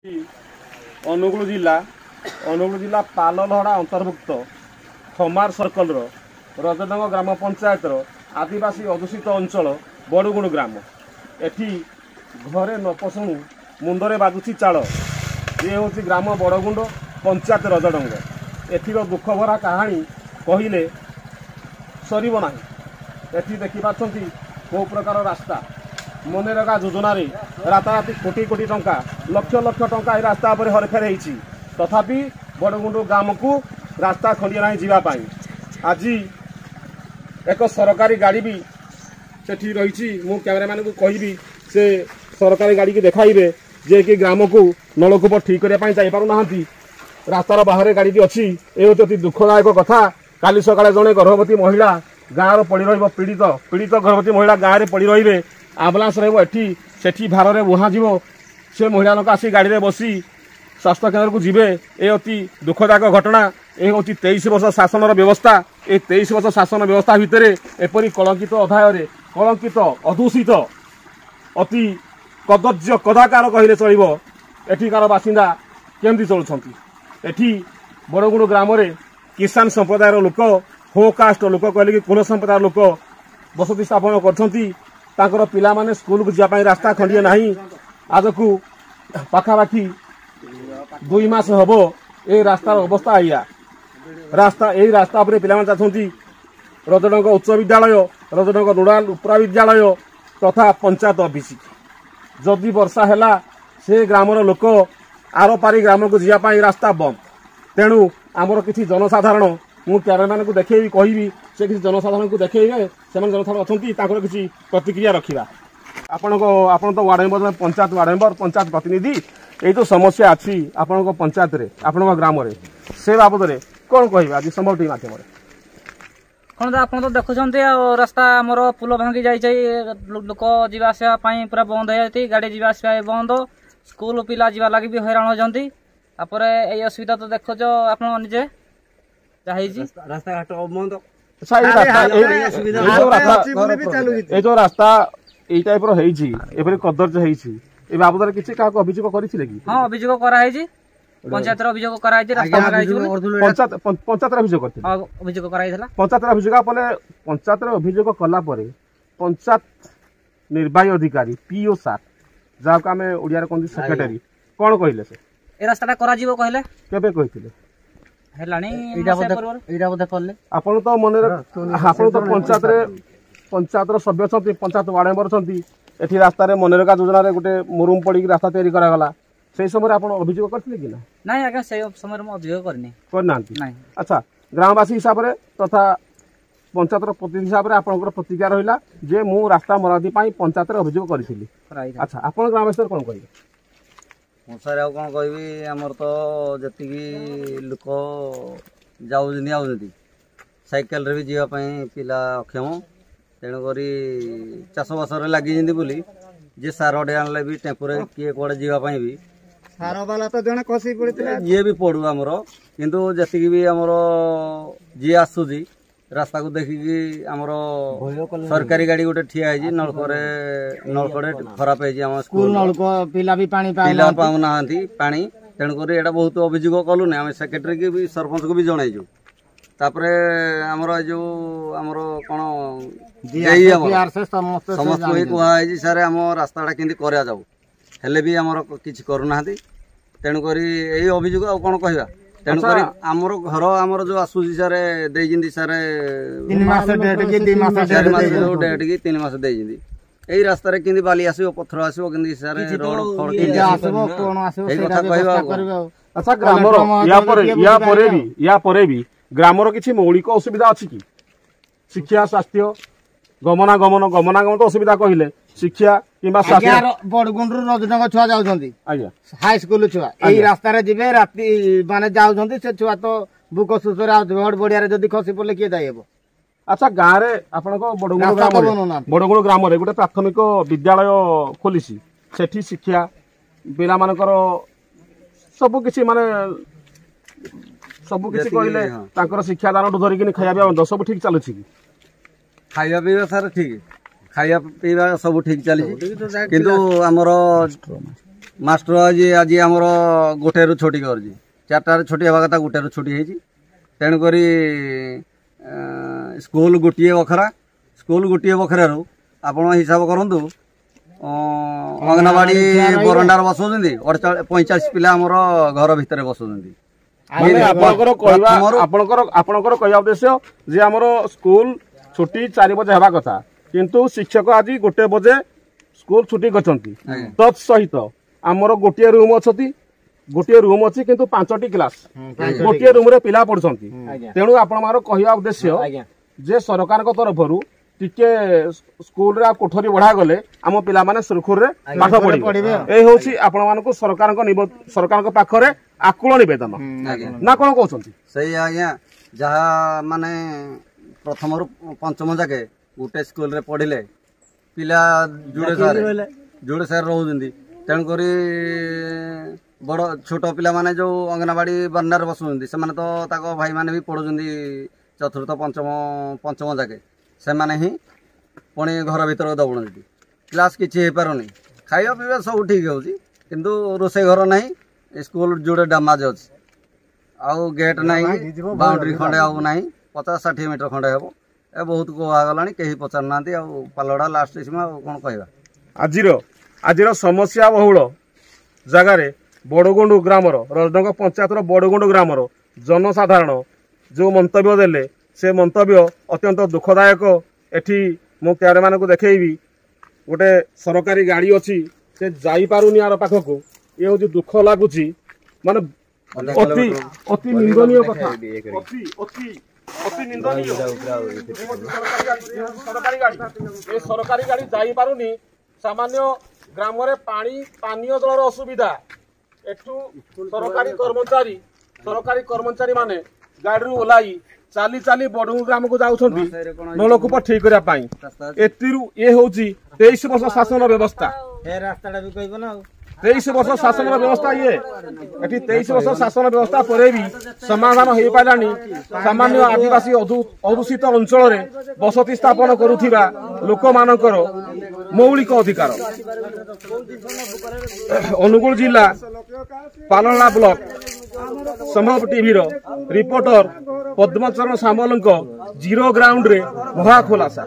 अनुगुल जिला पाललहड़ा अंतर्भुक्त खमार सर्कल रजडंग ग्राम पंचायत आदिवासी अधूषित अंचल बड़गुण ग्राम एठी घरे न पशुणु मुंडरे बाजुची चाल ये हूँ ग्राम बड़गुंड पंचायत रजडंग एथिर दुख भरा कहानी कहले सरब ना एठी देखिपारछंती को प्रकार रास्ता मनरेगा योजना राताराति कोटी कोटी टंका लक्ष लक्ष टंका ए रास्ता पर हरफेर होती तथापि बड़गुंड ग्राम को रास्ता खंडिया ना जावाई आज एक सरकारी गाड़ी भी सेठी रही मु कैमेरामैन को कहबी से सरकारी गाड़ी की देखाइबे जे कि ग्राम को नलकूप ठीक करने जापारूना रास्तार बाहर गाड़ी अच्छी ये अति दुखदायक कथा काली सकाଳେ जड़े गर्भवती महिला गाँव पड़ पीड़ित पीड़ित गर्भवती महिला गाँव में पड़ रे आम्बुलांस रही भार में बुहा जीव से महिला लोक आसी गाड़ी में बसी स्वास्थ्य केन्द्र को जीवे ये अति दुखदायक घटना ये हूँ 23 वर्ष शासन व्यवस्था ये 23 वर्ष शासन व्यवस्था भितर एपरी कलंकित अध्याय कलंकित अदूषित अति कदर्य कदाकार कहले चलो एठिकार बासिंदा केमती चलुंट एठी बड़गुण ग्राम किसान संप्रदायर लोक हो कास्ट लोक कहले कि कुल संप्रदाय लोक बसति स्थापन कर पिला माने स्कूल को जापाई रास्ता खंडिए नहीं आज को पाखापाखि 2 मास हम ये रास्तार अवस्था आया रास्ता यही रास्ता पर पिला चाहती रजडंग उच्च विद्यालय रजडंग रूराल उपरा विद्यालय तथा पंचायत ऑफिस जदि वर्षा है से ग्रामर लोक आर पारी ग्राम को जापाई रास्ता बंद तेणु आमर किसी जनसाधारण मु कैमेरामैन को देखेबी कहबी से किसी जनसाधारण को देखेबे से जनसाधारण अच्छा किसी प्रतिक्रिया रखा आपण तो ward member panchayat ward member panchayat प्रतिनिधि ये तो समस्या अच्छी आपण पंचायत रे आपण ग्राम रे से बाबद में कौन कह आज संभव टी मध्यम कौन आप तो देखुं रास्ता आमर पुल भांगी जाए लोक जावासवा पूरा बंद हो गाड़ी जावासवा बंद स्कूल पिला जावा लगी भी हैरान होती ये असुविधा तो देखो आप निजे रास्ता घाट बंद जो रास्ता ये टाइप रही कदर्य होती बाबद किसी क्या अभियोग कर हाँ अभियोग कराई पंचायत अभियोग कराई पंचायत अभियोग अभियोग कराई पंचायत अभियोग पले पंचायत अभियोग कला पंचायत निर्वाही अधिकारी पीओ सार जहाँ आम ओडिया कहते सेक्रेटरी कौन कहले से ए रास्ता कहले केबे कहथिले आपण तो मन आपण तो पंचायत सभ्य छथि पंचायत वार्ड मेंबर छथि एठी रास्ता रे मनरेगा योजना रे गोटे मुरुम पड़ी रास्ता तैयारी करागला से समय आपण अभियोग करथिले कि ना नहीं आगे से समय में अभियोग करना अच्छा ग्रामवासी हिसाब से तथा पंचायत प्रतिनिधि हिसाब से आपंकर प्रतिक्रिया रहा जे मु रास्ता मरामती पंचायत अभियोग करी अच्छा आप ग्रामवासी कौन कहे सर आउ कौन कहि आमर तो जी लोक जाऊँ साइकेल रे भी जीवाई पिला अक्षम तेणुक चाषबास लगी बोली जे सार डे आनले भी टेम्पोरे किए कौड़े जीवाई भी सार बाला तो जने खसी पड़ता ये भी पड़ू आमर किंतु जैसे भी आमर जी आसुची रास्ता को देखिकी आमर सरकारी गाड़ी गोटे ठिया नलकड़े खराब है स्कूल नलक पिला भी पानी पाऊना पानी तेणुक यहाँ बहुत अभियोग कलुनि आम सेक्रेटरी की भी सरपंच को भी जनइजु तापर आमर जो आमर कौन समस्त कहुई सार आम रास्ता केमती करा जाऊ हेले भी आमर किसी करूना तेणुक यही अभियोग आ कौन कहवा तेणुक आमर घर आमर जो आसूसी सार सार 3 मास डेट की 3 मास यही रास्ता केमती बाली आसो पथर आसो केमती सार रोड कथा कहवा अच्छा ग्रामर भी ग्रामर किसी मौलिक असुविधा अच्छी कि शिक्षा स्वास्थ्य गमनागमन तो असुविधा कहले शिक्षा किंबा बड़गुंड रजडंग छुआ जाउछंती हाई स्कूल छुआ एही रास्ता रे जिबे राती माने जाउछंती से छुआ तो बुक सुसरा रोड बड़िया रे जदी खसी पड़ले के जाइबो अच्छा गाँव रे आपनको बड़गुंड ग्राम रे गोटे प्राथमिक विद्यालय खोलिसी सेठी शिक्षा पिला मानकर सब किछि माने सब किछि कहले तांकर शिक्षादान धरिक खाइबा सब ठीक चलुछि कि खाइबा पीवा सार ठीक खाइबा पीवा सब ठीक चली किंतु आमर मास्टर आज आज आमर गोटे रु छुट्टी कर 4टार छुट्टी हवा कथा गोटे रु छुट्टी होती तेणुक स्कूल गोटे बखरा स्कूल गोटे बखर आप हिसाब करूँ अंगनवाड़ी बरंडार बसौं 45 पिला आमर घर भितर बसौं माने आपणकर कहवा उद्देश्य जे आमर स्कूल छुट्टी 4 बजे हवा कथा किंतु शिक्षक आज गोटे बजे स्कूल छुट्टी करछंती तत्सहित आमर गोटे रूम अच्छी गोटे रूम अच्छी किंतु 5टी क्लास गोटे रूम रे पिला पढ़ुछंती तेणु आपण कहवा उद्देश्य जे सरकार को तरफ टिके स्कूल रे कोठरी बढ़ा गले आम पिला माने सुरखुर रे पाठ पढ़िबे ए होची आपण मानको सरकार को पाखरे आकुल निवेदन ना कोन कहउछंती सही आज्ञा जहा माने प्रथम रु पंचम जाके गोटे स्कूल रे पढ़िले पिला जुड़े सार रहउजंदी तेन करी बड़ छोट पिला माने जो अंगनवाड़ी बरंडार बसुजंदी से माने तो ताको भाई माने भी पढ़ुजंदी चतुर्थ पंचम जाके से माने ही पुणी घर भीतर दौड़ती क्लास किसी हो पार खाଇବା ପିଇବା सब ठीक होची किंतु रोसे घर नहीं स्कूल जोड़े डैमेज अच्छे आउ गेट नहीं बाउंड्री खंडे आउ नहीं 50-60 मीटर खंडे हे ए बहुत कहगला कहीं पचार ना पालड़ा लास्ट सीमा कौन कह आज समस्या बहुल जगार बड़गुंडु ग्रामर रजडंग पंचायत बड़गुंडु ग्रामर जनसाधारण जो मंतव्य देले से मंतव्य अत्यंत दुखदायक एठी मो कैमरा मान को देखी गोटे सरकारी गाड़ी अच्छी से जाई पारुनी यार पाखक ये हूँ दुख लगुच माने अति अति निंदनीय कथा अति अति अति निंदनीय सरकारी गाड़ी जाई पारुनी सामान्य ग्राम रे पानी पानीय जलर असुविधा एठू सरकारी कर्मचारी माने गाड़ी ओह्लाई चाली चाली बड़गुंडु ग्राम को जाउछंती नलकूप ठीक करने एतिरु ये हूँ 23 वर्ष शासन व्यवस्था 23 वर्ष शासन व्यवस्था ये एटी 23 वर्ष शासन व्यवस्था पर भी समाधान हो पारानी सामान्य आदिवासी अदूषित अंचल रे बसति स्थापन करुथिबा लोक मानकर मौलिक अधिकार अनुगुल जिला पालना ब्लॉक संभव टीवी रिपोर्टर पद्मचरण सामल जीरो ग्राउंड रे महा खुलासा।